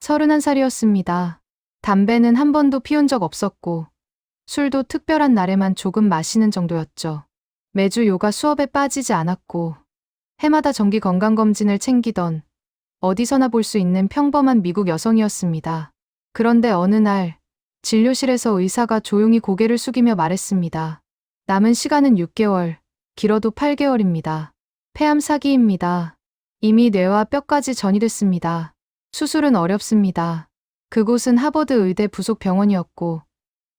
31살이었습니다. 담배는 한 번도 피운 적 없었고 술도 특별한 날에만 조금 마시는 정도였죠. 매주 요가 수업에 빠지지 않았고 해마다 정기 건강검진을 챙기던 어디서나 볼 수 있는 평범한 미국 여성이었습니다. 그런데 어느 날 진료실에서 의사가 조용히 고개를 숙이며 말했습니다. 남은 시간은 6개월, 길어도 8개월입니다. 폐암 사기입니다. 이미 뇌와 뼈까지 전이됐습니다. 수술은 어렵습니다. 그곳은 하버드 의대 부속 병원이었고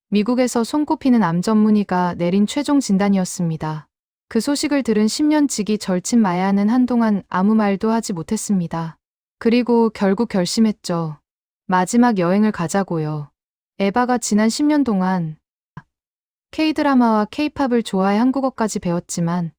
미국에서 손꼽히는 암 전문의가 내린 최종 진단이었습니다. 그 소식을 들은 10년 지기 절친 마야는 한동안 아무 말도 하지 못했습니다. 그리고 결국 결심했죠. 마지막 여행을 가자고요. 에바가 지난 10년 동안 K-드라마와 K-팝을 좋아해 한국어까지 배웠지만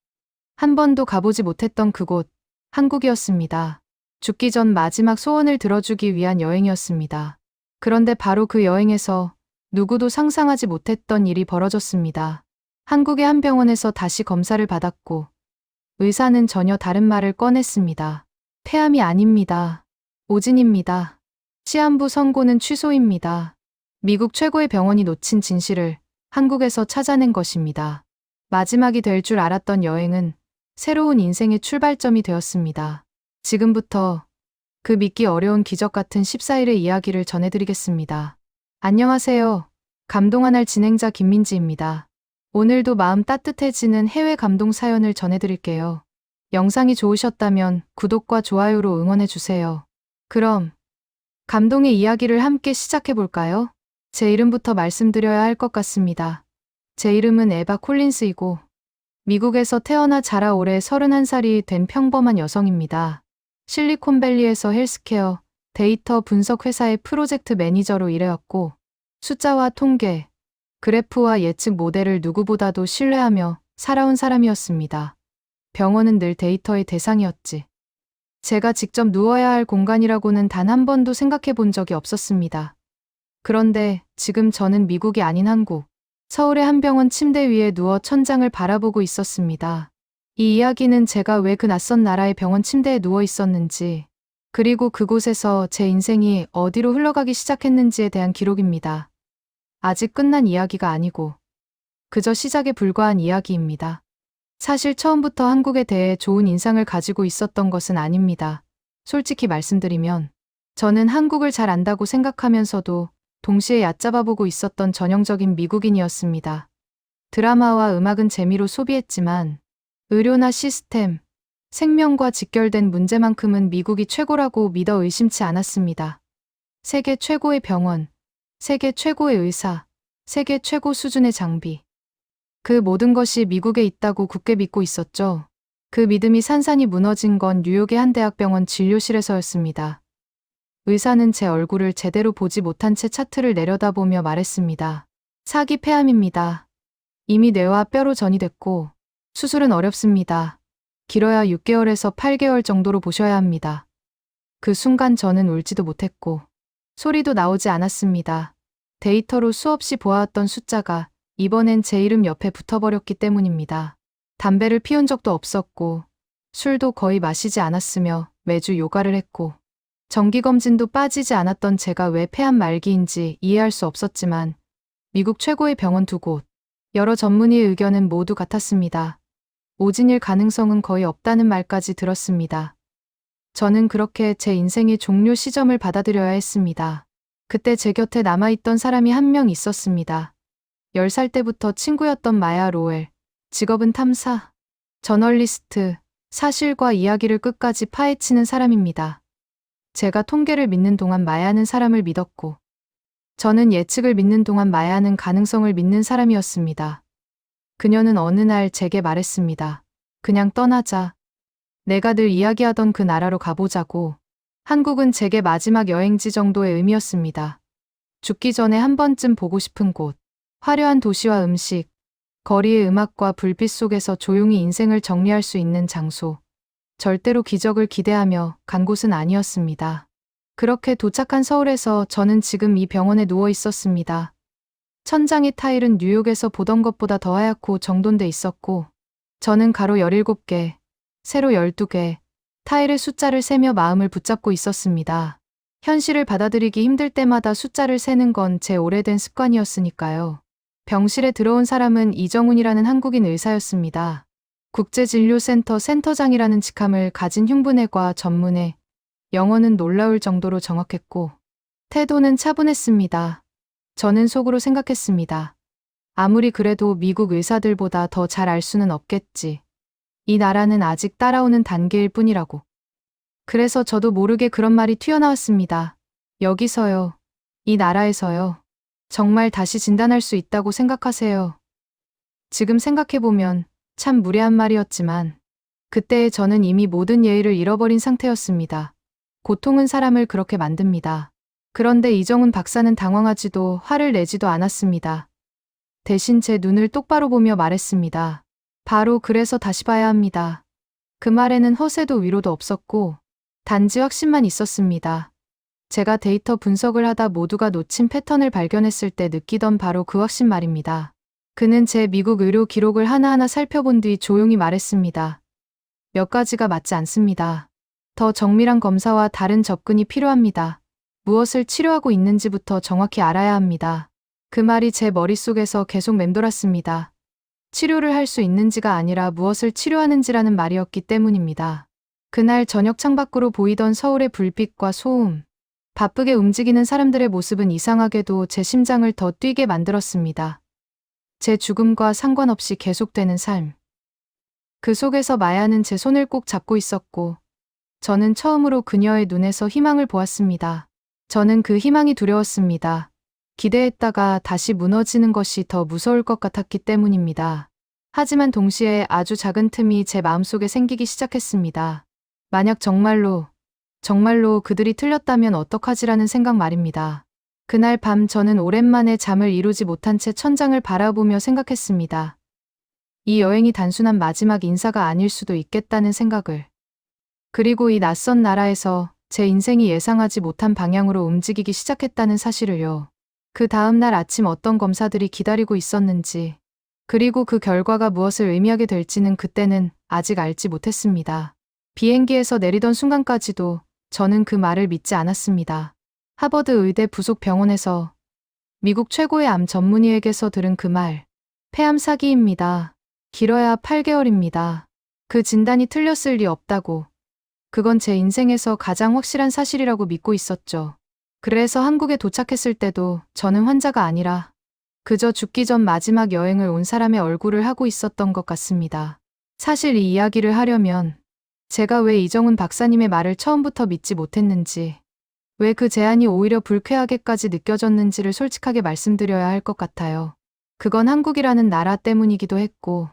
한 번도 가보지 못했던 그곳, 한국이었습니다. 죽기 전 마지막 소원을 들어주기 위한 여행이었습니다. 그런데 바로 그 여행에서 누구도 상상하지 못했던 일이 벌어졌습니다. 한국의 한 병원에서 다시 검사를 받았고 의사는 전혀 다른 말을 꺼냈습니다. 폐암이 아닙니다. 오진입니다. 시한부 선고는 취소입니다. 미국 최고의 병원이 놓친 진실을 한국에서 찾아낸 것입니다. 마지막이 될 줄 알았던 여행은 새로운 인생의 출발점이 되었습니다. 지금부터 그 믿기 어려운 기적 같은 14일의 이야기를 전해드리겠습니다. 안녕하세요. 감동하날 진행자 김민지입니다. 오늘도 마음 따뜻해지는 해외 감동 사연을 전해드릴게요. 영상이 좋으셨다면 구독과 좋아요로 응원해주세요. 그럼 감동의 이야기를 함께 시작해볼까요? 제 이름부터 말씀드려야 할 것 같습니다. 제 이름은 에바 콜린스이고 미국에서 태어나 자라 올해 31살이 된 평범한 여성입니다. 실리콘밸리에서 헬스케어, 데이터 분석 회사의 프로젝트 매니저로 일해왔고 숫자와 통계, 그래프와 예측 모델을 누구보다도 신뢰하며 살아온 사람이었습니다. 병원은 늘 데이터의 대상이었지. 제가 직접 누워야 할 공간이라고는 단 한 번도 생각해 본 적이 없었습니다. 그런데 지금 저는 미국이 아닌 한국, 서울의 한 병원 침대 위에 누워 천장을 바라보고 있었습니다. 이 이야기는 제가 왜 그 낯선 나라의 병원 침대에 누워 있었는지, 그리고 그곳에서 제 인생이 어디로 흘러가기 시작했는지에 대한 기록입니다. 아직 끝난 이야기가 아니고 그저 시작에 불과한 이야기입니다. 사실 처음부터 한국에 대해 좋은 인상을 가지고 있었던 것은 아닙니다. 솔직히 말씀드리면 저는 한국을 잘 안다고 생각하면서도 동시에 얕잡아보고 있었던 전형적인 미국인이었습니다. 드라마와 음악은 재미로 소비했지만 의료나 시스템, 생명과 직결된 문제만큼은 미국이 최고라고 믿어 의심치 않았습니다. 세계 최고의 병원, 세계 최고의 의사, 세계 최고 수준의 장비. 그 모든 것이 미국에 있다고 굳게 믿고 있었죠. 그 믿음이 산산이 무너진 건 뉴욕의 한 대학병원 진료실에서였습니다. 의사는 제 얼굴을 제대로 보지 못한 채 차트를 내려다보며 말했습니다. 사기 폐암입니다. 이미 뇌와 뼈로 전이됐고 수술은 어렵습니다. 길어야 6개월에서 8개월 정도로 보셔야 합니다. 그 순간 저는 울지도 못했고 소리도 나오지 않았습니다. 데이터로 수없이 보아왔던 숫자가 이번엔 제 이름 옆에 붙어버렸기 때문입니다. 담배를 피운 적도 없었고 술도 거의 마시지 않았으며 매주 요가를 했고 정기검진도 빠지지 않았던 제가 왜 폐암 말기인지 이해할 수 없었지만 미국 최고의 병원 두 곳, 여러 전문의의 의견은 모두 같았습니다. 오진일 가능성은 거의 없다는 말까지 들었습니다. 저는 그렇게 제 인생의 종료 시점을 받아들여야 했습니다. 그때 제 곁에 남아있던 사람이 한 명 있었습니다. 10살 때부터 친구였던 마야 로엘, 직업은 탐사, 저널리스트, 사실과 이야기를 끝까지 파헤치는 사람입니다. 제가 통계를 믿는 동안 마야는 사람을 믿었고 저는 예측을 믿는 동안 마야는 가능성을 믿는 사람이었습니다. 그녀는 어느 날 제게 말했습니다. 그냥 떠나자. 내가 늘 이야기하던 그 나라로 가보자고. 한국은 제게 마지막 여행지 정도의 의미였습니다. 죽기 전에 한 번쯤 보고 싶은 곳. 화려한 도시와 음식, 거리의 음악과 불빛 속에서 조용히 인생을 정리할 수 있는 장소. 절대로 기적을 기대하며 간 곳은 아니었습니다. 그렇게 도착한 서울에서 저는 지금 이 병원에 누워 있었습니다. 천장의 타일은 뉴욕에서 보던 것보다 더 하얗고 정돈돼 있었고 저는 가로 17개, 세로 12개, 타일의 숫자를 세며 마음을 붙잡고 있었습니다. 현실을 받아들이기 힘들 때마다 숫자를 세는 건 제 오래된 습관이었으니까요. 병실에 들어온 사람은 이정훈이라는 한국인 의사였습니다. 국제진료센터 센터장이라는 직함을 가진 흉부내과 전문의, 영어는 놀라울 정도로 정확했고 태도는 차분했습니다. 저는 속으로 생각했습니다. 아무리 그래도 미국 의사들보다 더 잘 알 수는 없겠지. 이 나라는 아직 따라오는 단계일 뿐이라고. 그래서 저도 모르게 그런 말이 튀어나왔습니다. 여기서요. 이 나라에서요. 정말 다시 진단할 수 있다고 생각하세요? 지금 생각해보면 참 무례한 말이었지만 그때의 저는 이미 모든 예의를 잃어버린 상태였습니다. 고통은 사람을 그렇게 만듭니다. 그런데 이정훈 박사는 당황하지도 화를 내지도 않았습니다. 대신 제 눈을 똑바로 보며 말했습니다. 바로 그래서 다시 봐야 합니다. 그 말에는 허세도 위로도 없었고 단지 확신만 있었습니다. 제가 데이터 분석을 하다 모두가 놓친 패턴을 발견했을 때 느끼던 바로 그 확신 말입니다. 그는 제 미국 의료 기록을 하나하나 살펴본 뒤 조용히 말했습니다. 몇 가지가 맞지 않습니다. 더 정밀한 검사와 다른 접근이 필요합니다. 무엇을 치료하고 있는지부터 정확히 알아야 합니다. 그 말이 제 머릿속에서 계속 맴돌았습니다. 치료를 할 수 있는지가 아니라 무엇을 치료하는지라는 말이었기 때문입니다. 그날 저녁 창밖으로 보이던 서울의 불빛과 소음, 바쁘게 움직이는 사람들의 모습은 이상하게도 제 심장을 더 뛰게 만들었습니다. 제 죽음과 상관없이 계속되는 삶. 그 속에서 마야는 제 손을 꼭 잡고 있었고 저는 처음으로 그녀의 눈에서 희망을 보았습니다. 저는 그 희망이 두려웠습니다. 기대했다가 다시 무너지는 것이 더 무서울 것 같았기 때문입니다. 하지만 동시에 아주 작은 틈이 제 마음속에 생기기 시작했습니다. 만약 정말로 그들이 틀렸다면 어떡하지라는 생각 말입니다. 그날 밤 저는 오랜만에 잠을 이루지 못한 채 천장을 바라보며 생각했습니다. 이 여행이 단순한 마지막 인사가 아닐 수도 있겠다는 생각을. 그리고 이 낯선 나라에서 제 인생이 예상하지 못한 방향으로 움직이기 시작했다는 사실을요. 그 다음 날 아침 어떤 검사들이 기다리고 있었는지, 그리고 그 결과가 무엇을 의미하게 될지는 그때는 아직 알지 못했습니다. 비행기에서 내리던 순간까지도 저는 그 말을 믿지 않았습니다. 하버드 의대 부속 병원에서 미국 최고의 암 전문의에게서 들은 그 말. 폐암 사기입니다. 길어야 8개월입니다. 그 진단이 틀렸을 리 없다고. 그건 제 인생에서 가장 확실한 사실이라고 믿고 있었죠. 그래서 한국에 도착했을 때도 저는 환자가 아니라 그저 죽기 전 마지막 여행을 온 사람의 얼굴을 하고 있었던 것 같습니다. 사실 이 이야기를 하려면 제가 왜 이정훈 박사님의 말을 처음부터 믿지 못했는지, 왜 그 제안이 오히려 불쾌하게까지 느껴졌는지를 솔직하게 말씀드려야 할 것 같아요. 그건 한국이라는 나라 때문이기도 했고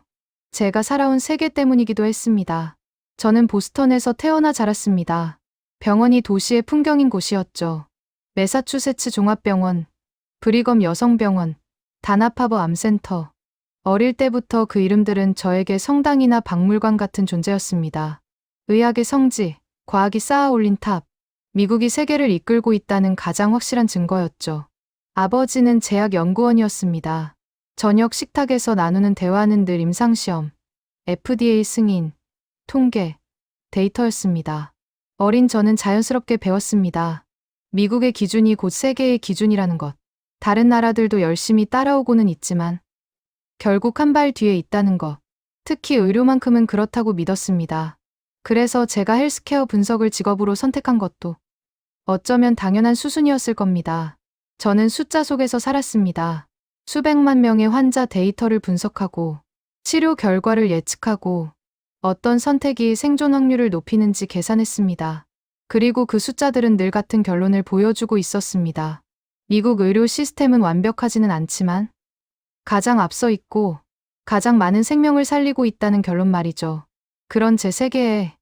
제가 살아온 세계 때문이기도 했습니다. 저는 보스턴에서 태어나 자랐습니다. 병원이 도시의 풍경인 곳이었죠. 매사추세츠 종합병원, 브리검 여성병원, 다나파버 암센터. 어릴 때부터 그 이름들은 저에게 성당이나 박물관 같은 존재였습니다. 의학의 성지, 과학이 쌓아 올린 탑, 미국이 세계를 이끌고 있다는 가장 확실한 증거였죠. 아버지는 제약연구원이었습니다. 저녁 식탁에서 나누는 대화는 늘 임상시험, FDA 승인, 통계, 데이터였습니다. 어린 저는 자연스럽게 배웠습니다. 미국의 기준이 곧 세계의 기준이라는 것. 다른 나라들도 열심히 따라오고는 있지만 결국 한 발 뒤에 있다는 것. 특히 의료만큼은 그렇다고 믿었습니다. 그래서 제가 헬스케어 분석을 직업으로 선택한 것도 어쩌면 당연한 수순이었을 겁니다. 저는 숫자 속에서 살았습니다. 수백만 명의 환자 데이터를 분석하고 치료 결과를 예측하고 어떤 선택이 생존 확률을 높이는지 계산했습니다. 그리고 그 숫자들은 늘 같은 결론을 보여주고 있었습니다. 미국 의료 시스템은 완벽하지는 않지만 가장 앞서 있고 가장 많은 생명을 살리고 있다는 결론 말이죠. 그런 제 세계에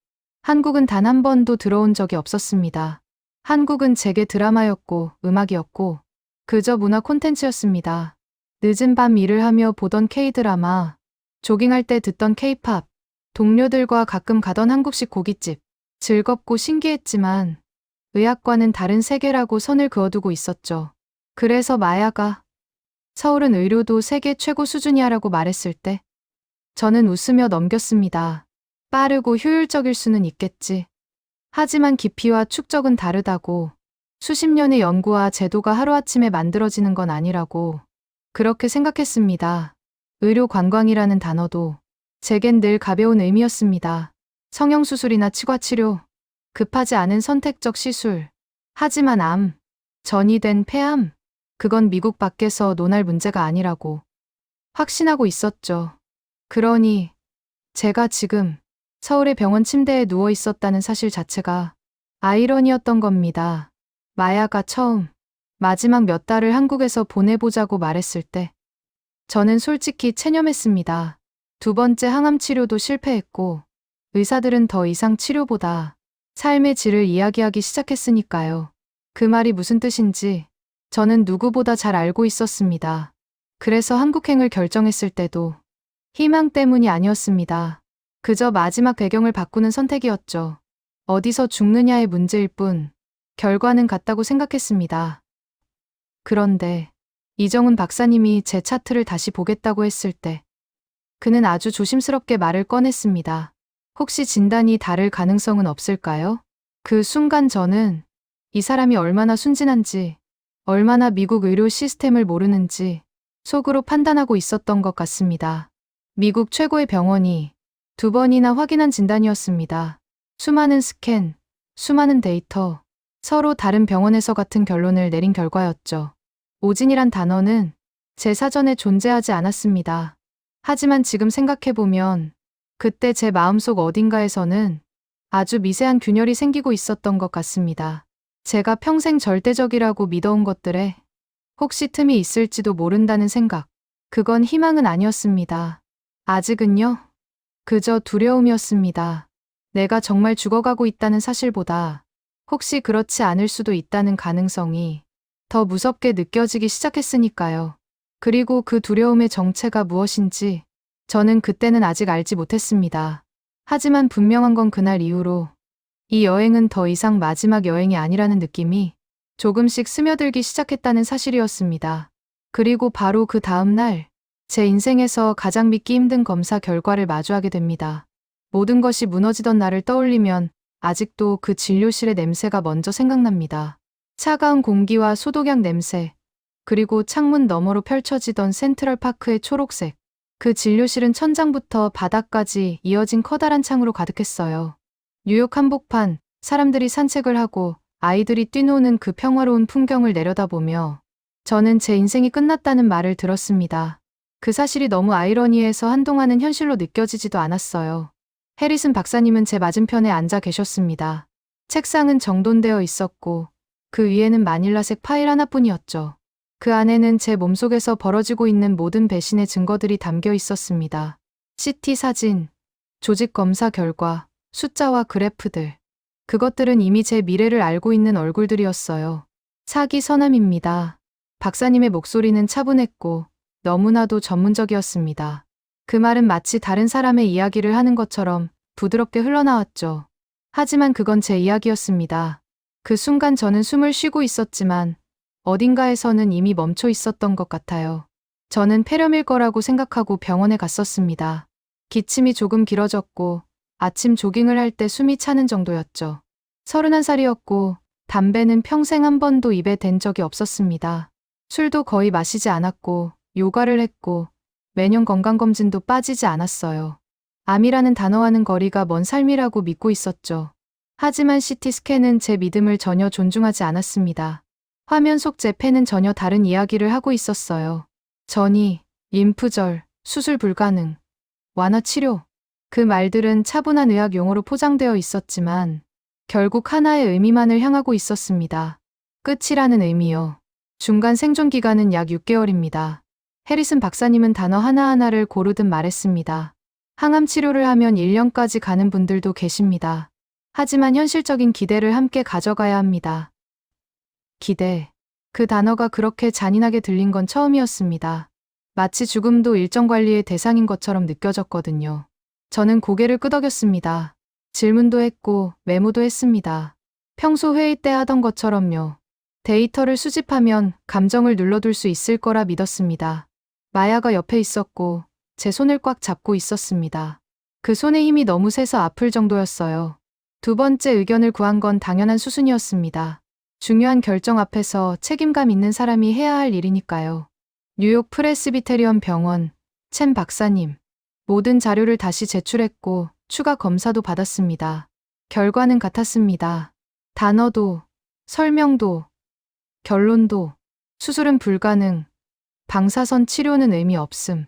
한국은 단 한 번도 들어온 적이 없었습니다. 한국은 제게 드라마였고 음악이었고 그저 문화 콘텐츠였습니다. 늦은 밤 일을 하며 보던 K-드라마, 조깅할 때 듣던 K-팝, 동료들과 가끔 가던 한국식 고깃집. 즐겁고 신기했지만 의학과는 다른 세계라고 선을 그어두고 있었죠. 그래서 마야가 서울은 의료도 세계 최고 수준이야라고 말했을 때 저는 웃으며 넘겼습니다. 빠르고 효율적일 수는 있겠지. 하지만 깊이와 축적은 다르다고. 수십 년의 연구와 제도가 하루아침에 만들어지는 건 아니라고 그렇게 생각했습니다. 의료 관광이라는 단어도 제겐 늘 가벼운 의미였습니다. 성형수술이나 치과치료, 급하지 않은 선택적 시술. 하지만 암, 전이 된 폐암, 그건 미국 밖에서 논할 문제가 아니라고 확신하고 있었죠. 그러니 제가 지금 서울의 병원 침대에 누워 있었다는 사실 자체가 아이러니였던 겁니다. 마야가 처음 마지막 몇 달을 한국에서 보내보자고 말했을 때 저는 솔직히 체념했습니다. 두 번째 항암 치료도 실패했고 의사들은 더 이상 치료보다 삶의 질을 이야기하기 시작했으니까요. 그 말이 무슨 뜻인지 저는 누구보다 잘 알고 있었습니다. 그래서 한국행을 결정했을 때도 희망 때문이 아니었습니다. 그저 마지막 배경을 바꾸는 선택이었죠. 어디서 죽느냐의 문제일 뿐 결과는 같다고 생각했습니다. 그런데 이정훈 박사님이 제 차트를 다시 보겠다고 했을 때 그는 아주 조심스럽게 말을 꺼냈습니다. 혹시 진단이 다를 가능성은 없을까요? 그 순간 저는 이 사람이 얼마나 순진한지, 얼마나 미국 의료 시스템을 모르는지 속으로 판단하고 있었던 것 같습니다. 미국 최고의 병원이 두 번이나 확인한 진단이었습니다. 수많은 스캔, 수많은 데이터, 서로 다른 병원에서 같은 결론을 내린 결과였죠. 오진이란 단어는 제 사전에 존재하지 않았습니다. 하지만 지금 생각해보면 그때 제 마음속 어딘가에서는 아주 미세한 균열이 생기고 있었던 것 같습니다. 제가 평생 절대적이라고 믿어온 것들에 혹시 틈이 있을지도 모른다는 생각. 그건 희망은 아니었습니다. 아직은요. 그저 두려움이었습니다. 내가 정말 죽어가고 있다는 사실보다 혹시 그렇지 않을 수도 있다는 가능성이 더 무섭게 느껴지기 시작했으니까요. 그리고 그 두려움의 정체가 무엇인지 저는 그때는 아직 알지 못했습니다. 하지만 분명한 건 그날 이후로 이 여행은 더 이상 마지막 여행이 아니라는 느낌이 조금씩 스며들기 시작했다는 사실이었습니다. 그리고 바로 그 다음 날 제 인생에서 가장 믿기 힘든 검사 결과를 마주하게 됩니다. 모든 것이 무너지던 날을 떠올리면 아직도 그 진료실의 냄새가 먼저 생각납니다. 차가운 공기와 소독약 냄새, 그리고 창문 너머로 펼쳐지던 센트럴파크의 초록색. 그 진료실은 천장부터 바닥까지 이어진 커다란 창으로 가득했어요. 뉴욕 한복판, 사람들이 산책을 하고 아이들이 뛰노는 그 평화로운 풍경을 내려다보며 저는 제 인생이 끝났다는 말을 들었습니다. 그 사실이 너무 아이러니해서 한동안은 현실로 느껴지지도 않았어요. 해리슨 박사님은 제 맞은편에 앉아 계셨습니다. 책상은 정돈되어 있었고 그 위에는 마닐라색 파일 하나뿐이었죠. 그 안에는 제 몸속에서 벌어지고 있는 모든 배신의 증거들이 담겨 있었습니다. CT 사진, 조직 검사 결과, 숫자와 그래프들. 그것들은 이미 제 미래를 알고 있는 얼굴들이었어요. 사기 선암입니다. 박사님의 목소리는 차분했고 너무나도 전문적이었습니다. 그 말은 마치 다른 사람의 이야기를 하는 것처럼 부드럽게 흘러나왔죠. 하지만 그건 제 이야기였습니다. 그 순간 저는 숨을 쉬고 있었지만 어딘가에서는 이미 멈춰 있었던 것 같아요. 저는 폐렴일 거라고 생각하고 병원에 갔었습니다. 기침이 조금 길어졌고 아침 조깅을 할 때 숨이 차는 정도였죠. 31살이었고 담배는 평생 한 번도 입에 댄 적이 없었습니다. 술도 거의 마시지 않았고 요가를 했고 매년 건강검진도 빠지지 않았어요. 암이라는 단어와는 거리가 먼 삶이라고 믿고 있었죠. 하지만 CT 스캔은 제 믿음을 전혀 존중하지 않았습니다. 화면 속 제 폐는 전혀 다른 이야기를 하고 있었어요. 전이, 림프절, 수술 불가능, 완화 치료. 그 말들은 차분한 의학 용어로 포장되어 있었지만 결국 하나의 의미만을 향하고 있었습니다. 끝이라는 의미요. 중간 생존 기간은 약 6개월입니다. 해리슨 박사님은 단어 하나하나를 고르듯 말했습니다. 항암 치료를 하면 1년까지 가는 분들도 계십니다. 하지만 현실적인 기대를 함께 가져가야 합니다. 기대. 그 단어가 그렇게 잔인하게 들린 건 처음이었습니다. 마치 죽음도 일정 관리의 대상인 것처럼 느껴졌거든요. 저는 고개를 끄덕였습니다. 질문도 했고 메모도 했습니다. 평소 회의 때 하던 것처럼요. 데이터를 수집하면 감정을 눌러둘 수 있을 거라 믿었습니다. 마야가 옆에 있었고 제 손을 꽉 잡고 있었습니다. 그 손의 힘이 너무 세서 아플 정도였어요. 두 번째 의견을 구한 건 당연한 수순이었습니다. 중요한 결정 앞에서 책임감 있는 사람이 해야 할 일이니까요. 뉴욕 프레스비테리언 병원, 첸 박사님. 모든 자료를 다시 제출했고 추가 검사도 받았습니다. 결과는 같았습니다. 단어도, 설명도, 결론도, 수술은 불가능, 방사선 치료는 의미 없음,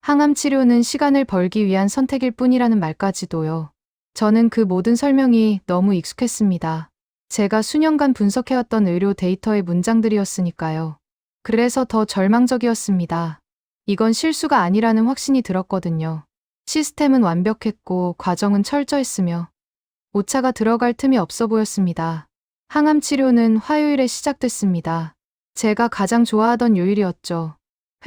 항암 치료는 시간을 벌기 위한 선택일 뿐이라는 말까지도요. 저는 그 모든 설명이 너무 익숙했습니다. 제가 수년간 분석해왔던 의료 데이터의 문장들이었으니까요. 그래서 더 절망적이었습니다. 이건 실수가 아니라는 확신이 들었거든요. 시스템은 완벽했고 과정은 철저했으며 오차가 들어갈 틈이 없어 보였습니다. 항암 치료는 화요일에 시작됐습니다. 제가 가장 좋아하던 요일이었죠.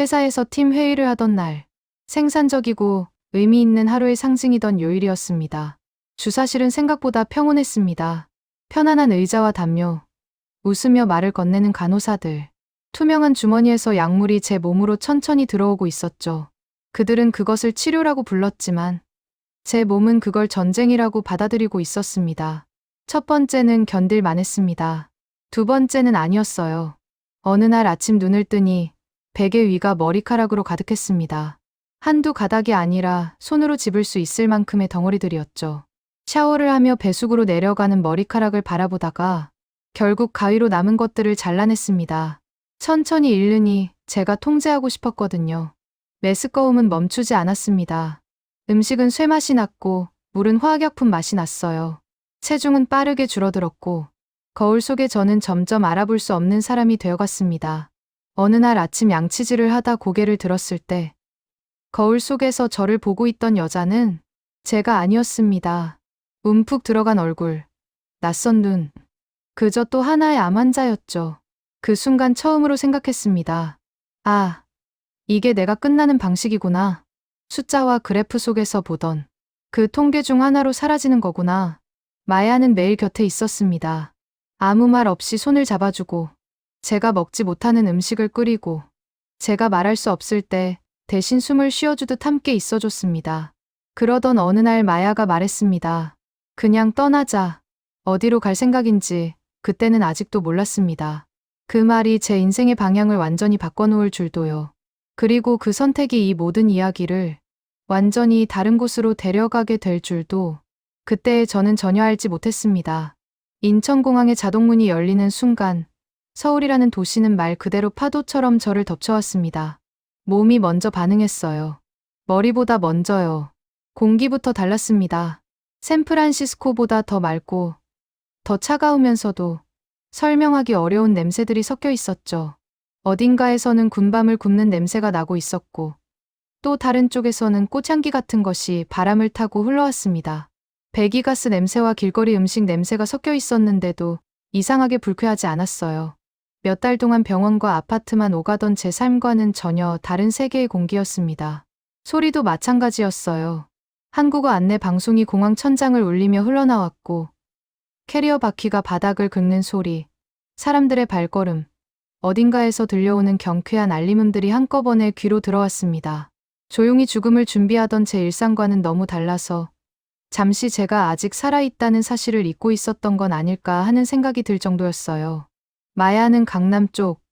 회사에서 팀 회의를 하던 날, 생산적이고 의미 있는 하루의 상징이던 요일이었습니다. 주사실은 생각보다 평온했습니다. 편안한 의자와 담요, 웃으며 말을 건네는 간호사들, 투명한 주머니에서 약물이 제 몸으로 천천히 들어오고 있었죠. 그들은 그것을 치료라고 불렀지만 제 몸은 그걸 전쟁이라고 받아들이고 있었습니다. 첫 번째는 견딜만 했습니다. 두 번째는 아니었어요. 어느 날 아침 눈을 뜨니 베개 위가 머리카락으로 가득했습니다. 한두 가닥이 아니라 손으로 집을 수 있을 만큼의 덩어리들이었죠. 샤워를 하며 배수구로 내려가는 머리카락을 바라보다가 결국 가위로 남은 것들을 잘라냈습니다. 천천히 잃으니 제가 통제하고 싶었거든요. 메스꺼움은 멈추지 않았습니다. 음식은 쇠맛이 났고 물은 화학약품 맛이 났어요. 체중은 빠르게 줄어들었고 거울 속에 저는 점점 알아볼 수 없는 사람이 되어갔습니다. 어느 날 아침 양치질을 하다 고개를 들었을 때 거울 속에서 저를 보고 있던 여자는 제가 아니었습니다. 움푹 들어간 얼굴, 낯선 눈, 그저 또 하나의 암 환자였죠. 그 순간 처음으로 생각했습니다. 아, 이게 내가 끝나는 방식이구나. 숫자와 그래프 속에서 보던 그 통계 중 하나로 사라지는 거구나. 마야는 매일 곁에 있었습니다. 아무 말 없이 손을 잡아주고 제가 먹지 못하는 음식을 끓이고 제가 말할 수 없을 때 대신 숨을 쉬어주듯 함께 있어줬습니다. 그러던 어느 날 마야가 말했습니다. 그냥 떠나자. 어디로 갈 생각인지 그때는 아직도 몰랐습니다. 그 말이 제 인생의 방향을 완전히 바꿔놓을 줄도요. 그리고 그 선택이 이 모든 이야기를 완전히 다른 곳으로 데려가게 될 줄도 그때 저는 전혀 알지 못했습니다. 인천공항의 자동문이 열리는 순간 서울이라는 도시는 말 그대로 파도처럼 저를 덮쳐왔습니다. 몸이 먼저 반응했어요. 머리보다 먼저요. 공기부터 달랐습니다. 샌프란시스코보다 더 맑고 더 차가우면서도 설명하기 어려운 냄새들이 섞여 있었죠. 어딘가에서는 군밤을 굽는 냄새가 나고 있었고 또 다른 쪽에서는 꽃향기 같은 것이 바람을 타고 흘러왔습니다. 배기가스 냄새와 길거리 음식 냄새가 섞여 있었는데도 이상하게 불쾌하지 않았어요. 몇 달 동안 병원과 아파트만 오가던 제 삶과는 전혀 다른 세계의 공기였습니다. 소리도 마찬가지였어요. 한국어 안내 방송이 공항 천장을 울리며 흘러나왔고 캐리어 바퀴가 바닥을 긁는 소리, 사람들의 발걸음, 어딘가에서 들려오는 경쾌한 알림음들이 한꺼번에 귀로 들어왔습니다. 조용히 죽음을 준비하던 제 일상과는 너무 달라서 잠시 제가 아직 살아있다는 사실을 잊고 있었던 건 아닐까 하는 생각이 들 정도였어요. 마야는 강남 쪽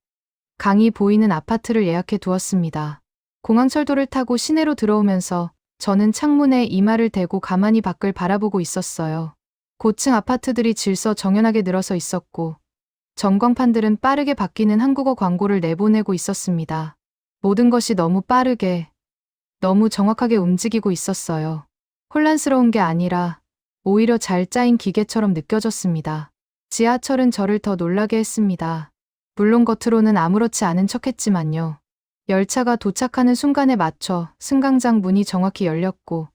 강이 보이는 아파트를 예약해 두었습니다. 공항철도를 타고 시내로 들어오면서 저는 창문에 이마를 대고 가만히 밖을 바라보고 있었어요. 고층 아파트들이 질서 정연하게 늘어서 있었고 전광판들은 빠르게 바뀌는 한국어 광고를 내보내고 있었습니다. 모든 것이 너무 빠르게, 너무 정확하게 움직이고 있었어요. 혼란스러운 게 아니라 오히려 잘 짜인 기계처럼 느껴졌습니다. 지하철은 저를 더 놀라게 했습니다. 물론 겉으로는 아무렇지 않은 척했지만요. 열차가 도착하는 순간에 맞춰 승강장 문이 정확히 열렸고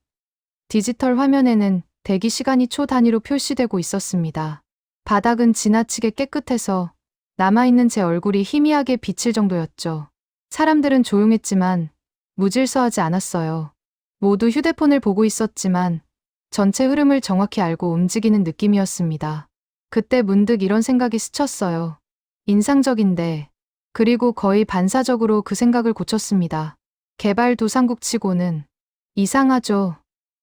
디지털 화면에는 대기 시간이 초 단위로 표시되고 있었습니다. 바닥은 지나치게 깨끗해서 남아있는 제 얼굴이 희미하게 비칠 정도였죠. 사람들은 조용했지만 무질서하지 않았어요. 모두 휴대폰을 보고 있었지만 전체 흐름을 정확히 알고 움직이는 느낌이었습니다. 그때 문득 이런 생각이 스쳤어요. 인상적인데, 그리고 거의 반사적으로 그 생각을 고쳤습니다. 개발도상국 치고는 이상하죠.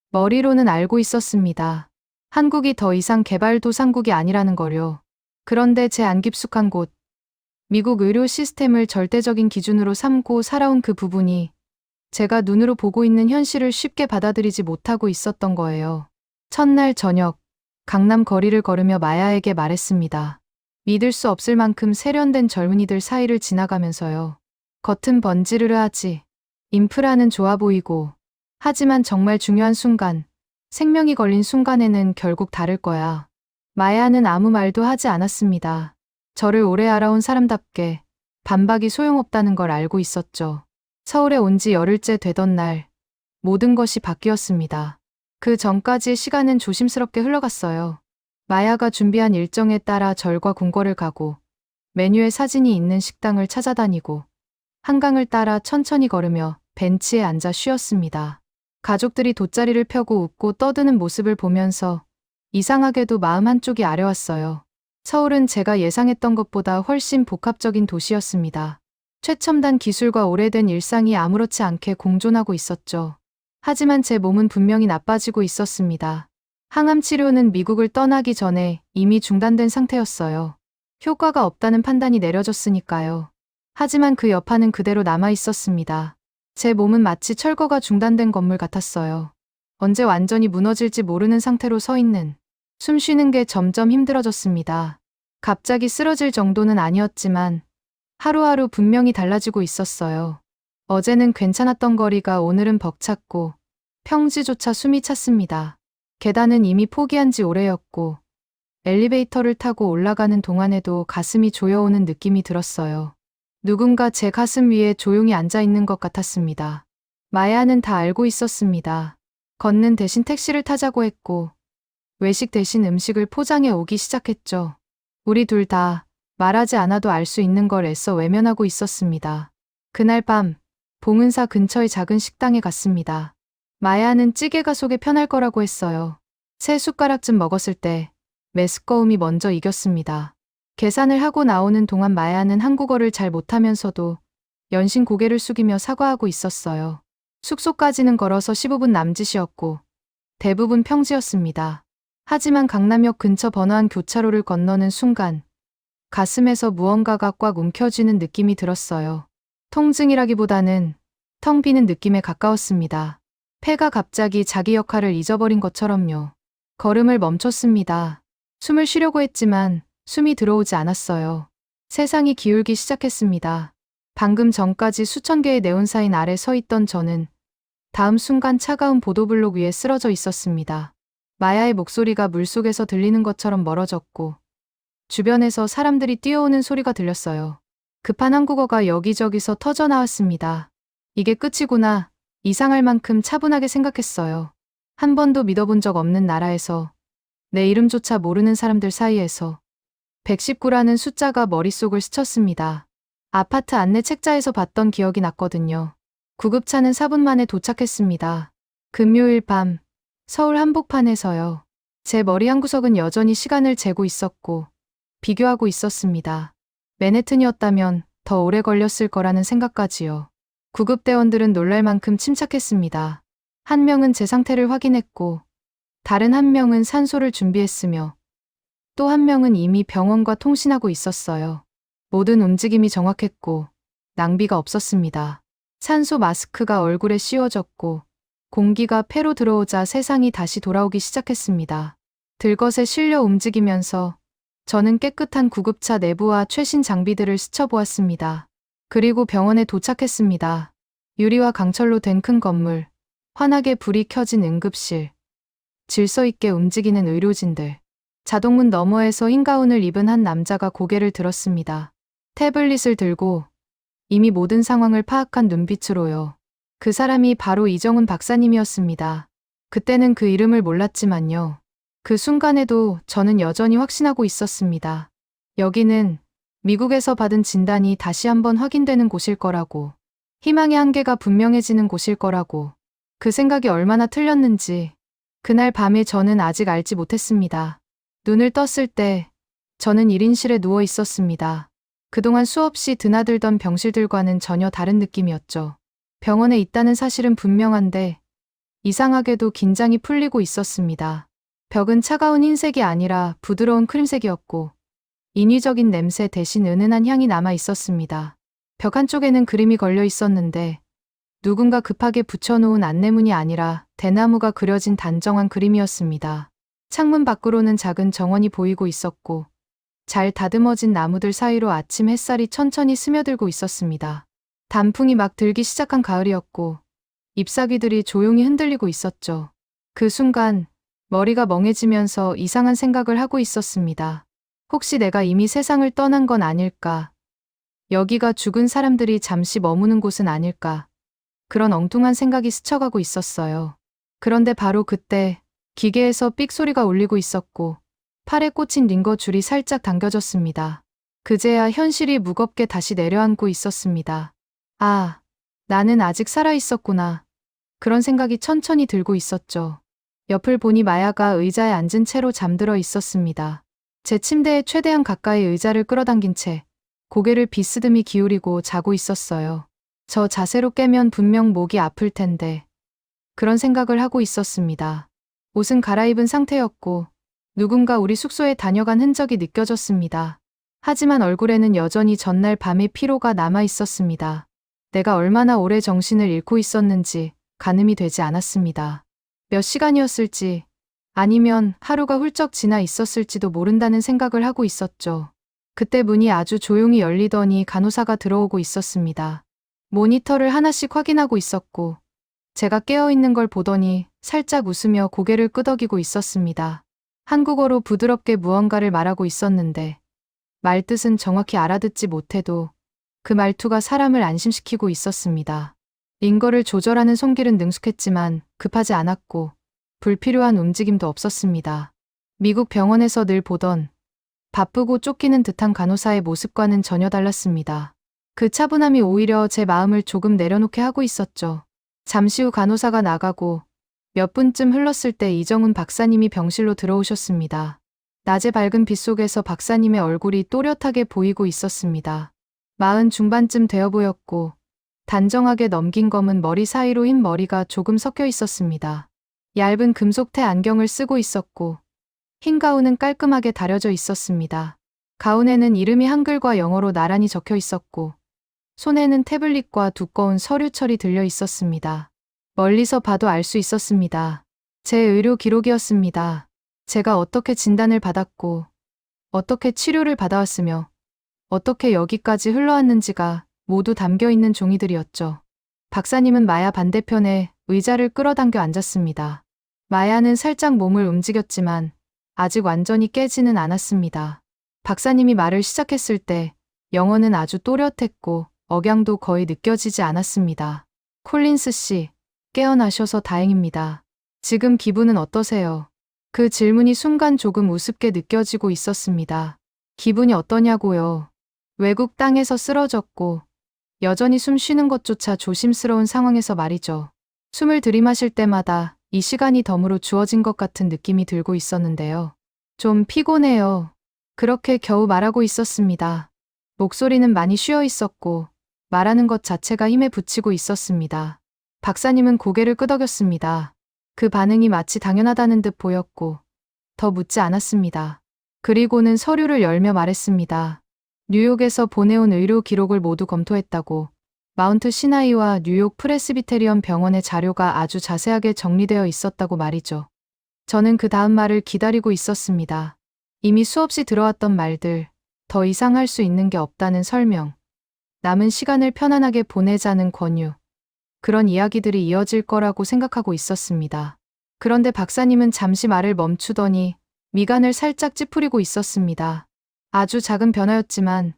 머리로는 알고 있었습니다. 한국이 더 이상 개발도상국이 아니라는 걸요. 그런데 제 안 깊숙한 곳, 미국 의료 시스템을 절대적인 기준으로 삼고 살아온 그 부분이 제가 눈으로 보고 있는 현실을 쉽게 받아들이지 못하고 있었던 거예요. 첫날 저녁, 강남 거리를 걸으며 마야에게 말했습니다. 믿을 수 없을 만큼 세련된 젊은이들 사이를 지나가면서요. 겉은 번지르르하지, 인프라는 좋아 보이고, 하지만 정말 중요한 순간, 생명이 걸린 순간에는 결국 다를 거야. 마야는 아무 말도 하지 않았습니다. 저를 오래 알아온 사람답게 반박이 소용없다는 걸 알고 있었죠. 서울에 온 지 열흘째 되던 날, 모든 것이 바뀌었습니다. 그 전까지 시간은 조심스럽게 흘러갔어요. 마야가 준비한 일정에 따라 절과 궁궐을 가고, 메뉴에 사진이 있는 식당을 찾아다니고, 한강을 따라 천천히 걸으며 벤치에 앉아 쉬었습니다. 가족들이 돗자리를 펴고 웃고 떠드는 모습을 보면서 이상하게도 마음 한쪽이 아려왔어요. 서울은 제가 예상했던 것보다 훨씬 복합적인 도시였습니다. 최첨단 기술과 오래된 일상이 아무렇지 않게 공존하고 있었죠. 하지만 제 몸은 분명히 나빠지고 있었습니다. 항암 치료는 미국을 떠나기 전에 이미 중단된 상태였어요. 효과가 없다는 판단이 내려졌으니까요. 하지만 그 여파는 그대로 남아 있었습니다. 제 몸은 마치 철거가 중단된 건물 같았어요. 언제 완전히 무너질지 모르는 상태로 서 있는, 숨 쉬는 게 점점 힘들어졌습니다. 갑자기 쓰러질 정도는 아니었지만 하루하루 분명히 달라지고 있었어요. 어제는 괜찮았던 거리가 오늘은 벅찼고 평지조차 숨이 찼습니다. 계단은 이미 포기한 지 오래였고 엘리베이터를 타고 올라가는 동안에도 가슴이 조여오는 느낌이 들었어요. 누군가 제 가슴 위에 조용히 앉아 있는 것 같았습니다. 마야는 다 알고 있었습니다. 걷는 대신 택시를 타자고 했고 외식 대신 음식을 포장해 오기 시작했죠. 우리 둘 다 말하지 않아도 알 수 있는 걸 애써 외면하고 있었습니다. 그날 밤 봉은사 근처의 작은 식당에 갔습니다. 마야는 찌개가 속에 편할 거라고 했어요. 세 숟가락쯤 먹었을 때 메스꺼움이 먼저 이겼습니다. 계산을 하고 나오는 동안 마야는 한국어를 잘 못하면서도 연신 고개를 숙이며 사과하고 있었어요. 숙소까지는 걸어서 15분 남짓이었고 대부분 평지였습니다. 하지만 강남역 근처 번화한 교차로를 건너는 순간 가슴에서 무언가가 꽉 움켜쥐는 느낌이 들었어요. 통증이라기보다는 텅 비는 느낌에 가까웠습니다. 폐가 갑자기 자기 역할을 잊어버린 것처럼요. 걸음을 멈췄습니다. 숨을 쉬려고 했지만 숨이 들어오지 않았어요. 세상이 기울기 시작했습니다. 방금 전까지 수천 개의 네온사인 아래 서 있던 저는 다음 순간 차가운 보도블록 위에 쓰러져 있었습니다. 마야의 목소리가 물속에서 들리는 것처럼 멀어졌고 주변에서 사람들이 뛰어오는 소리가 들렸어요. 급한 한국어가 여기저기서 터져나왔습니다. 이게 끝이구나. 이상할 만큼 차분하게 생각했어요. 한 번도 믿어본 적 없는 나라에서 내 이름조차 모르는 사람들 사이에서 119라는 숫자가 머릿속을 스쳤습니다. 아파트 안내 책자에서 봤던 기억이 났거든요. 구급차는 4분 만에 도착했습니다. 금요일 밤 서울 한복판에서요. 제 머리 한구석은 여전히 시간을 재고 있었고 비교하고 있었습니다. 맨해튼이었다면 더 오래 걸렸을 거라는 생각까지요. 구급대원들은 놀랄 만큼 침착했습니다. 한 명은 제 상태를 확인했고 다른 한 명은 산소를 준비했으며 또 한 명은 이미 병원과 통신하고 있었어요. 모든 움직임이 정확했고 낭비가 없었습니다. 산소 마스크가 얼굴에 씌워졌고 공기가 폐로 들어오자 세상이 다시 돌아오기 시작했습니다. 들것에 실려 움직이면서 저는 깨끗한 구급차 내부와 최신 장비들을 스쳐보았습니다. 그리고 병원에 도착했습니다. 유리와 강철로 된 큰 건물, 환하게 불이 켜진 응급실, 질서 있게 움직이는 의료진들, 자동문 너머에서 흰 가운을 입은 한 남자가 고개를 들었습니다. 태블릿을 들고 이미 모든 상황을 파악한 눈빛으로요. 그 사람이 바로 이정훈 박사님이었습니다. 그때는 그 이름을 몰랐지만요. 그 순간에도 저는 여전히 확신하고 있었습니다. 여기는 미국에서 받은 진단이 다시 한번 확인되는 곳일 거라고, 희망의 한계가 분명해지는 곳일 거라고. 그 생각이 얼마나 틀렸는지 그날 밤에 저는 아직 알지 못했습니다. 눈을 떴을 때 저는 1인실에 누워 있었습니다. 그동안 수없이 드나들던 병실들과는 전혀 다른 느낌이었죠. 병원에 있다는 사실은 분명한데 이상하게도 긴장이 풀리고 있었습니다. 벽은 차가운 흰색이 아니라 부드러운 크림색이었고 인위적인 냄새 대신 은은한 향이 남아 있었습니다. 벽 한쪽에는 그림이 걸려 있었는데 누군가 급하게 붙여놓은 안내문이 아니라 대나무가 그려진 단정한 그림이었습니다. 창문 밖으로는 작은 정원이 보이고 있었고 잘 다듬어진 나무들 사이로 아침 햇살이 천천히 스며들고 있었습니다. 단풍이 막 들기 시작한 가을이었고 잎사귀들이 조용히 흔들리고 있었죠. 그 순간 머리가 멍해지면서 이상한 생각을 하고 있었습니다. 혹시 내가 이미 세상을 떠난 건 아닐까? 여기가 죽은 사람들이 잠시 머무는 곳은 아닐까? 그런 엉뚱한 생각이 스쳐가고 있었어요. 그런데 바로 그때 기계에서 삑 소리가 울리고 있었고 팔에 꽂힌 링거 줄이 살짝 당겨졌습니다. 그제야 현실이 무겁게 다시 내려앉고 있었습니다. 아, 나는 아직 살아 있었구나. 그런 생각이 천천히 들고 있었죠. 옆을 보니 마야가 의자에 앉은 채로 잠들어 있었습니다. 제 침대에 최대한 가까이 의자를 끌어당긴 채 고개를 비스듬히 기울이고 자고 있었어요. 저 자세로 깨면 분명 목이 아플 텐데. 그런 생각을 하고 있었습니다. 옷은 갈아입은 상태였고 누군가 우리 숙소에 다녀간 흔적이 느껴졌습니다. 하지만 얼굴에는 여전히 전날 밤의 피로가 남아 있었습니다. 내가 얼마나 오래 정신을 잃고 있었는지 가늠이 되지 않았습니다. 몇 시간이었을지 아니면 하루가 훌쩍 지나 있었을지도 모른다는 생각을 하고 있었죠. 그때 문이 아주 조용히 열리더니 간호사가 들어오고 있었습니다. 모니터를 하나씩 확인하고 있었고 제가 깨어있는 걸 보더니 살짝 웃으며 고개를 끄덕이고 있었습니다. 한국어로 부드럽게 무언가를 말하고 있었는데 말뜻은 정확히 알아듣지 못해도 그 말투가 사람을 안심시키고 있었습니다. 링거를 조절하는 손길은 능숙했지만 급하지 않았고 불필요한 움직임도 없었습니다. 미국 병원에서 늘 보던 바쁘고 쫓기는 듯한 간호사의 모습과는 전혀 달랐습니다. 그 차분함이 오히려 제 마음을 조금 내려놓게 하고 있었죠. 잠시 후 간호사가 나가고 몇 분쯤 흘렀을 때 이정훈 박사님이 병실로 들어오셨습니다. 낮의 밝은 빛 속에서 박사님의 얼굴이 또렷하게 보이고 있었습니다. 40 중반쯤 되어 보였고 단정하게 넘긴 검은 머리 사이로 흰 머리가 조금 섞여 있었습니다. 얇은 금속태 안경을 쓰고 있었고 흰 가운은 깔끔하게 다려져 있었습니다. 가운에는 이름이 한글과 영어로 나란히 적혀 있었고 손에는 태블릿과 두꺼운 서류철이 들려 있었습니다. 멀리서 봐도 알 수 있었습니다. 제 의료 기록이었습니다. 제가 어떻게 진단을 받았고 어떻게 치료를 받아왔으며 어떻게 여기까지 흘러왔는지가 모두 담겨 있는 종이들이었죠. 박사님은 마야 반대편에 의자를 끌어당겨 앉았습니다. 마야는 살짝 몸을 움직였지만 아직 완전히 깨지는 않았습니다. 박사님이 말을 시작했을 때 영어는 아주 또렷했고 억양도 거의 느껴지지 않았습니다. 콜린스 씨, 깨어나셔서 다행입니다. 지금 기분은 어떠세요? 그 질문이 순간 조금 우습게 느껴지고 있었습니다. 기분이 어떠냐고요? 외국 땅에서 쓰러졌고 여전히 숨 쉬는 것조차 조심스러운 상황에서 말이죠. 숨을 들이마실 때마다 이 시간이 덤으로 주어진 것 같은 느낌이 들고 있었는데요. 좀 피곤해요. 그렇게 겨우 말하고 있었습니다. 목소리는 많이 쉬어 있었고 말하는 것 자체가 힘에 부치고 있었습니다. 박사님은 고개를 끄덕였습니다. 그 반응이 마치 당연하다는 듯 보였고 더 묻지 않았습니다. 그리고는 서류를 열며 말했습니다. 뉴욕에서 보내온 의료 기록을 모두 검토했다고. 마운트 시나이와 뉴욕 프레스비테리언 병원의 자료가 아주 자세하게 정리되어 있었다고 말이죠. 저는 그 다음 말을 기다리고 있었습니다. 이미 수없이 들어왔던 말들, 더 이상 할 수 있는 게 없다는 설명, 남은 시간을 편안하게 보내자는 권유, 그런 이야기들이 이어질 거라고 생각하고 있었습니다. 그런데 박사님은 잠시 말을 멈추더니 미간을 살짝 찌푸리고 있었습니다. 아주 작은 변화였지만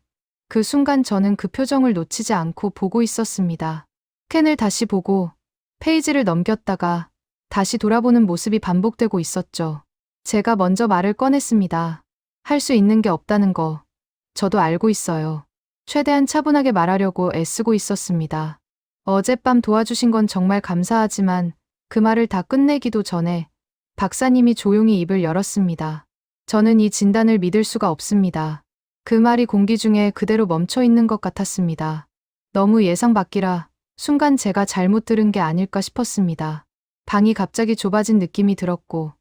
그 순간 저는 그 표정을 놓치지 않고 보고 있었습니다. 캔을 다시 보고 페이지를 넘겼다가 다시 돌아보는 모습이 반복되고 있었죠. 제가 먼저 말을 꺼냈습니다. 할 수 있는 게 없다는 거 저도 알고 있어요. 최대한 차분하게 말하려고 애쓰고 있었습니다. 어젯밤 도와주신 건 정말 감사하지만 그 말을 다 끝내기도 전에 박사님이 조용히 입을 열었습니다. 저는 이 진단을 믿을 수가 없습니다. 그 말이 공기 중에 그대로 멈춰 있는 것 같았습니다. 너무 예상 밖이라 순간 제가 잘못 들은 게 아닐까 싶었습니다. 방이 갑자기 좁아진 느낌이 들었고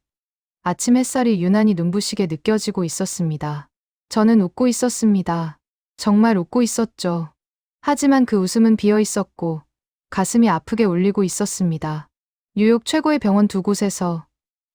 아침 햇살이 유난히 눈부시게 느껴지고 있었습니다. 저는 웃고 있었습니다. 정말 웃고 있었죠. 하지만 그 웃음은 비어 있었고 가슴이 아프게 울리고 있었습니다. 뉴욕 최고의 병원 두 곳에서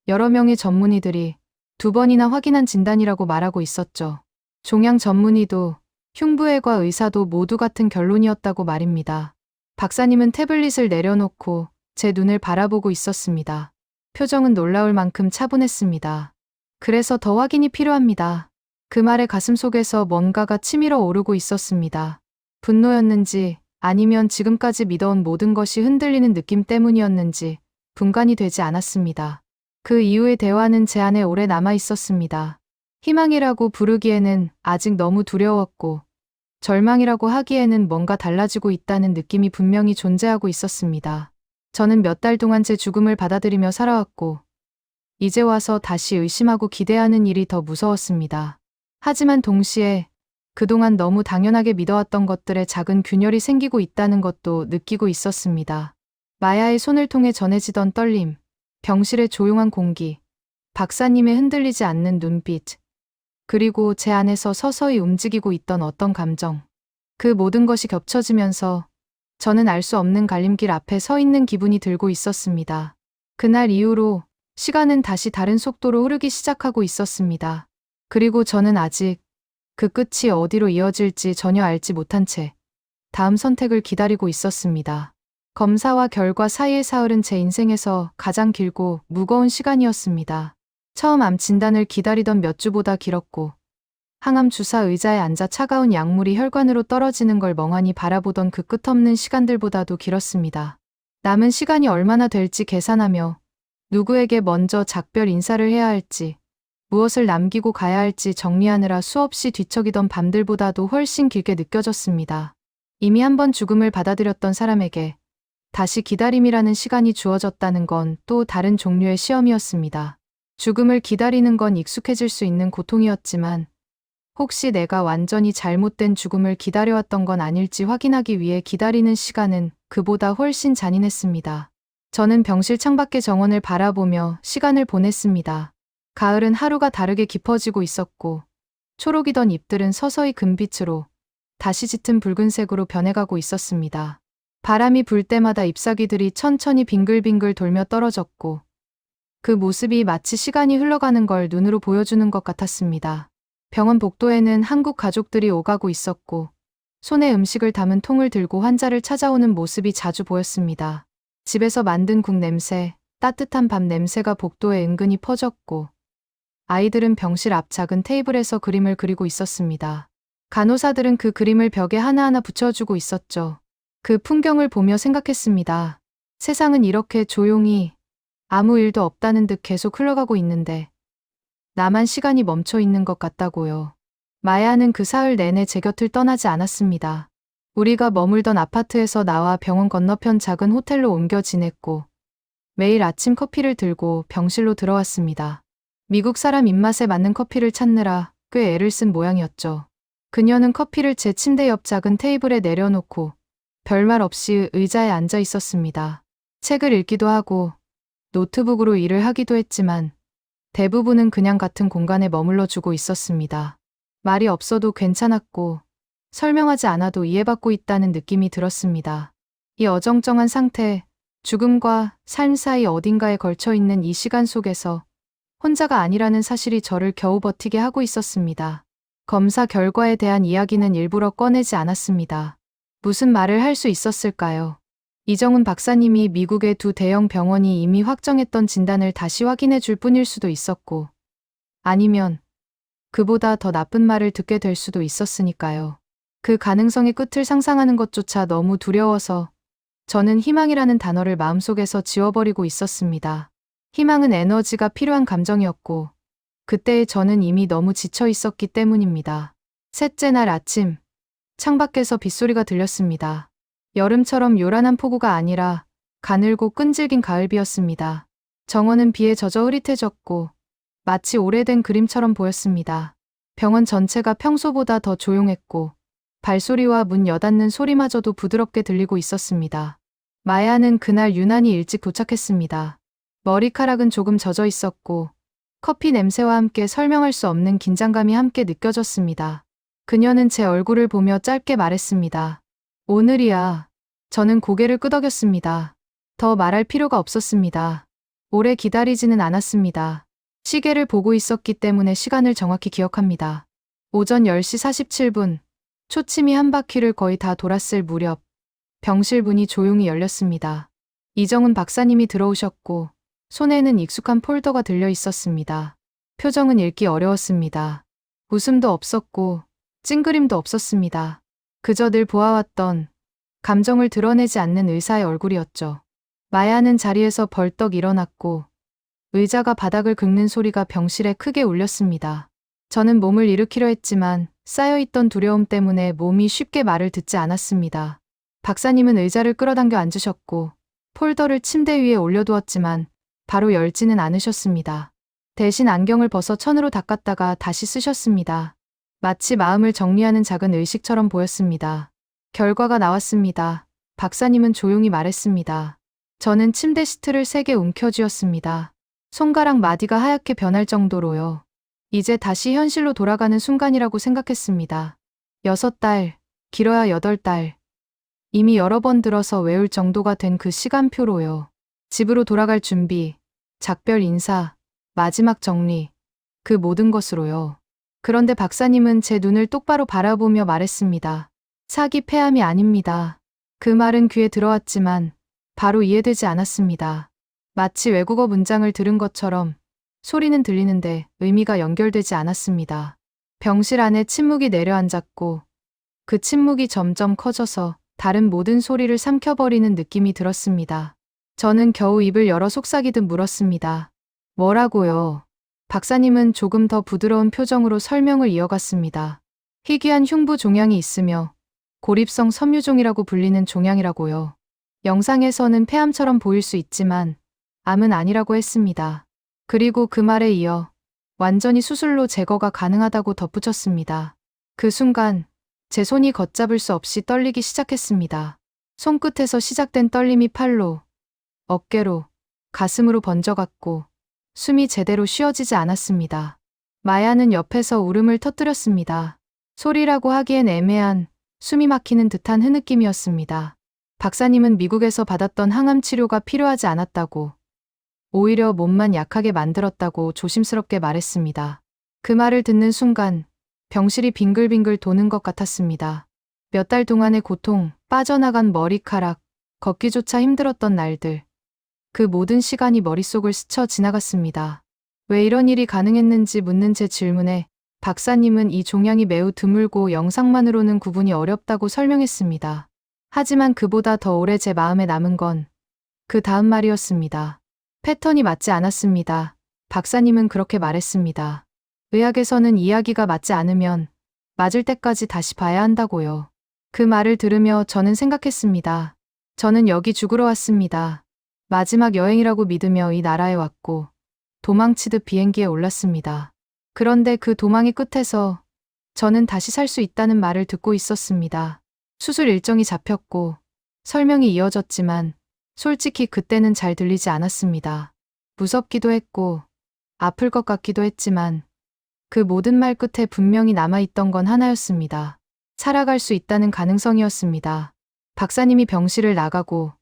여러 명의 전문의들이 두 번이나 확인한 진단이라고 말하고 있었죠. 종양 전문의도 흉부외과 의사도 모두 같은 결론이었다고 말입니다. 박사님은 태블릿을 내려놓고 제 눈을 바라보고 있었습니다. 표정은 놀라울 만큼 차분했습니다. 그래서 더 확인이 필요합니다. 그 말에 가슴속에서 뭔가가 치밀어 오르고 있었습니다. 분노였는지 아니면 지금까지 믿어온 모든 것이 흔들리는 느낌 때문이었는지 분간이 되지 않았습니다. 그 이후의 대화는 제 안에 오래 남아 있었습니다. 희망이라고 부르기에는 아직 너무 두려웠고 절망이라고 하기에는 뭔가 달라지고 있다는 느낌이 분명히 존재하고 있었습니다. 저는 몇 달 동안 제 죽음을 받아들이며 살아왔고 이제 와서 다시 의심하고 기대하는 일이 더 무서웠습니다. 하지만 동시에 그동안 너무 당연하게 믿어왔던 것들에 작은 균열이 생기고 있다는 것도 느끼고 있었습니다. 마야의 손을 통해 전해지던 떨림, 병실의 조용한 공기, 박사님의 흔들리지 않는 눈빛, 그리고 제 안에서 서서히 움직이고 있던 어떤 감정. 그 모든 것이 겹쳐지면서 저는 알 수 없는 갈림길 앞에 서 있는 기분이 들고 있었습니다. 그날 이후로 시간은 다시 다른 속도로 흐르기 시작하고 있었습니다. 그리고 저는 아직 그 끝이 어디로 이어질지 전혀 알지 못한 채 다음 선택을 기다리고 있었습니다. 검사와 결과 사이의 사흘은 제 인생에서 가장 길고 무거운 시간이었습니다. 처음 암 진단을 기다리던 몇 주보다 길었고 항암 주사 의자에 앉아 차가운 약물이 혈관으로 떨어지는 걸 멍하니 바라보던 그 끝없는 시간들보다도 길었습니다. 남은 시간이 얼마나 될지 계산하며 누구에게 먼저 작별 인사를 해야 할지 무엇을 남기고 가야 할지 정리하느라 수없이 뒤척이던 밤들보다도 훨씬 길게 느껴졌습니다. 이미 한 번 죽음을 받아들였던 사람에게 다시 기다림이라는 시간이 주어졌다는 건 또 다른 종류의 시험이었습니다. 죽음을 기다리는 건 익숙해질 수 있는 고통이었지만 혹시 내가 완전히 잘못된 죽음을 기다려왔던 건 아닐지 확인하기 위해 기다리는 시간은 그보다 훨씬 잔인했습니다. 저는 병실 창밖의 정원을 바라보며 시간을 보냈습니다. 가을은 하루가 다르게 깊어지고 있었고 초록이던 잎들은 서서히 금빛으로 다시 짙은 붉은색으로 변해가고 있었습니다. 바람이 불 때마다 잎사귀들이 천천히 빙글빙글 돌며 떨어졌고 그 모습이 마치 시간이 흘러가는 걸 눈으로 보여주는 것 같았습니다. 병원 복도에는 한국 가족들이 오가고 있었고 손에 음식을 담은 통을 들고 환자를 찾아오는 모습이 자주 보였습니다. 집에서 만든 국 냄새, 따뜻한 밥 냄새가 복도에 은근히 퍼졌고 아이들은 병실 앞 작은 테이블에서 그림을 그리고 있었습니다. 간호사들은 그 그림을 벽에 하나하나 붙여주고 있었죠. 그 풍경을 보며 생각했습니다. 세상은 이렇게 조용히 아무 일도 없다는 듯 계속 흘러가고 있는데 나만 시간이 멈춰 있는 것 같다고요. 마야는 그 사흘 내내 제 곁을 떠나지 않았습니다. 우리가 머물던 아파트에서 나와 병원 건너편 작은 호텔로 옮겨 지냈고 매일 아침 커피를 들고 병실로 들어왔습니다. 미국 사람 입맛에 맞는 커피를 찾느라 꽤 애를 쓴 모양이었죠. 그녀는 커피를 제 침대 옆 작은 테이블에 내려놓고 별말 없이 의자에 앉아 있었습니다. 책을 읽기도 하고 노트북으로 일을 하기도 했지만 대부분은 그냥 같은 공간에 머물러 주고 있었습니다. 말이 없어도 괜찮았고 설명하지 않아도 이해받고 있다는 느낌이 들었습니다. 이 어정쩡한 상태, 죽음과 삶 사이 어딘가에 걸쳐 있는 이 시간 속에서 혼자가 아니라는 사실이 저를 겨우 버티게 하고 있었습니다. 검사 결과에 대한 이야기는 일부러 꺼내지 않았습니다. 무슨 말을 할 수 있었을까요? 이정훈 박사님이 미국의 두 대형 병원이 이미 확정했던 진단을 다시 확인해 줄 뿐일 수도 있었고 아니면 그보다 더 나쁜 말을 듣게 될 수도 있었으니까요. 그 가능성의 끝을 상상하는 것조차 너무 두려워서 저는 희망이라는 단어를 마음속에서 지워버리고 있었습니다. 희망은 에너지가 필요한 감정이었고 그때의 저는 이미 너무 지쳐 있었기 때문입니다. 셋째 날 아침, 창밖에서 빗소리가 들렸습니다. 여름처럼 요란한 폭우가 아니라 가늘고 끈질긴 가을비였습니다. 정원은 비에 젖어 흐릿해졌고 마치 오래된 그림처럼 보였습니다. 병원 전체가 평소보다 더 조용했고 발소리와 문 여닫는 소리마저도 부드럽게 들리고 있었습니다. 마야는 그날 유난히 일찍 도착했습니다. 머리카락은 조금 젖어 있었고 커피 냄새와 함께 설명할 수 없는 긴장감이 함께 느껴졌습니다. 그녀는 제 얼굴을 보며 짧게 말했습니다. 오늘이야. 저는 고개를 끄덕였습니다. 더 말할 필요가 없었습니다. 오래 기다리지는 않았습니다. 시계를 보고 있었기 때문에 시간을 정확히 기억합니다. 오전 10시 47분, 초침이 한 바퀴를 거의 다 돌았을 무렵, 병실 문이 조용히 열렸습니다. 이정은 박사님이 들어오셨고, 손에는 익숙한 폴더가 들려 있었습니다. 표정은 읽기 어려웠습니다. 웃음도 없었고, 찡그림도 없었습니다. 그저 늘 보아왔던 감정을 드러내지 않는 의사의 얼굴이었죠. 마야는 자리에서 벌떡 일어났고 의자가 바닥을 긁는 소리가 병실에 크게 울렸습니다. 저는 몸을 일으키려 했지만 쌓여있던 두려움 때문에 몸이 쉽게 말을 듣지 않았습니다. 박사님은 의자를 끌어당겨 앉으셨고 폴더를 침대 위에 올려두었지만 바로 열지는 않으셨습니다. 대신 안경을 벗어 천으로 닦았다가 다시 쓰셨습니다. 마치 마음을 정리하는 작은 의식처럼 보였습니다. 결과가 나왔습니다. 박사님은 조용히 말했습니다. 저는 침대 시트를 세게 움켜쥐었습니다. 손가락 마디가 하얗게 변할 정도로요. 이제 다시 현실로 돌아가는 순간이라고 생각했습니다. 6달, 길어야 8달. 이미 여러 번 들어서 외울 정도가 된 그 시간표로요. 집으로 돌아갈 준비, 작별 인사, 마지막 정리, 그 모든 것으로요. 그런데 박사님은 제 눈을 똑바로 바라보며 말했습니다. 사기 폐암이 아닙니다. 그 말은 귀에 들어왔지만 바로 이해되지 않았습니다. 마치 외국어 문장을 들은 것처럼 소리는 들리는데 의미가 연결되지 않았습니다. 병실 안에 침묵이 내려앉았고 그 침묵이 점점 커져서 다른 모든 소리를 삼켜버리는 느낌이 들었습니다. 저는 겨우 입을 열어 속삭이듯 물었습니다. 뭐라고요? 박사님은 조금 더 부드러운 표정으로 설명을 이어갔습니다. 희귀한 흉부 종양이 있으며 고립성 섬유종이라고 불리는 종양이라고요. 영상에서는 폐암처럼 보일 수 있지만 암은 아니라고 했습니다. 그리고 그 말에 이어 완전히 수술로 제거가 가능하다고 덧붙였습니다. 그 순간 제 손이 걷잡을 수 없이 떨리기 시작했습니다. 손끝에서 시작된 떨림이 팔로, 어깨로, 가슴으로 번져갔고 숨이 제대로 쉬어지지 않았습니다. 마야는 옆에서 울음을 터뜨렸습니다. 소리라고 하기엔 애매한, 숨이 막히는 듯한 흐느낌이었습니다. 박사님은 미국에서 받았던 항암 치료가 필요하지 않았다고, 오히려 몸만 약하게 만들었다고 조심스럽게 말했습니다. 그 말을 듣는 순간 병실이 빙글빙글 도는 것 같았습니다. 몇 달 동안의 고통, 빠져나간 머리카락, 걷기조차 힘들었던 날들. 그 모든 시간이 머릿속을 스쳐 지나갔습니다. 왜 이런 일이 가능했는지 묻는 제 질문에 박사님은 이 종양이 매우 드물고 영상만으로는 구분이 어렵다고 설명했습니다. 하지만 그보다 더 오래 제 마음에 남은 건 그 다음 말이었습니다. 패턴이 맞지 않았습니다. 박사님은 그렇게 말했습니다. 의학에서는 이야기가 맞지 않으면 맞을 때까지 다시 봐야 한다고요. 그 말을 들으며 저는 생각했습니다. 저는 여기 죽으러 왔습니다. 마지막 여행이라고 믿으며 이 나라에 왔고 도망치듯 비행기에 올랐습니다. 그런데 그 도망의 끝에서 저는 다시 살 수 있다는 말을 듣고 있었습니다. 수술 일정이 잡혔고 설명이 이어졌지만 솔직히 그때는 잘 들리지 않았습니다. 무섭기도 했고 아플 것 같기도 했지만 그 모든 말 끝에 분명히 남아있던 건 하나였습니다. 살아갈 수 있다는 가능성이었습니다. 박사님이 병실을 나가고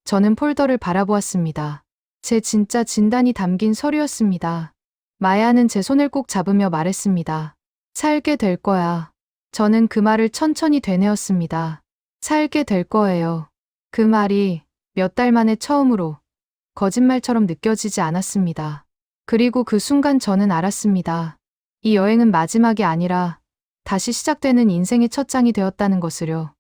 저는 폴더를 바라보았습니다. 제 진짜 진단이 담긴 서류였습니다. 마야는 제 손을 꼭 잡으며 말했습니다. 살게 될 거야. 저는 그 말을 천천히 되뇌었습니다. 살게 될 거예요. 그 말이 몇 달 만에 처음으로 거짓말처럼 느껴지지 않았습니다. 그리고 그 순간 저는 알았습니다. 이 여행은 마지막이 아니라 다시 시작되는 인생의 첫 장이 되었다는 것을요.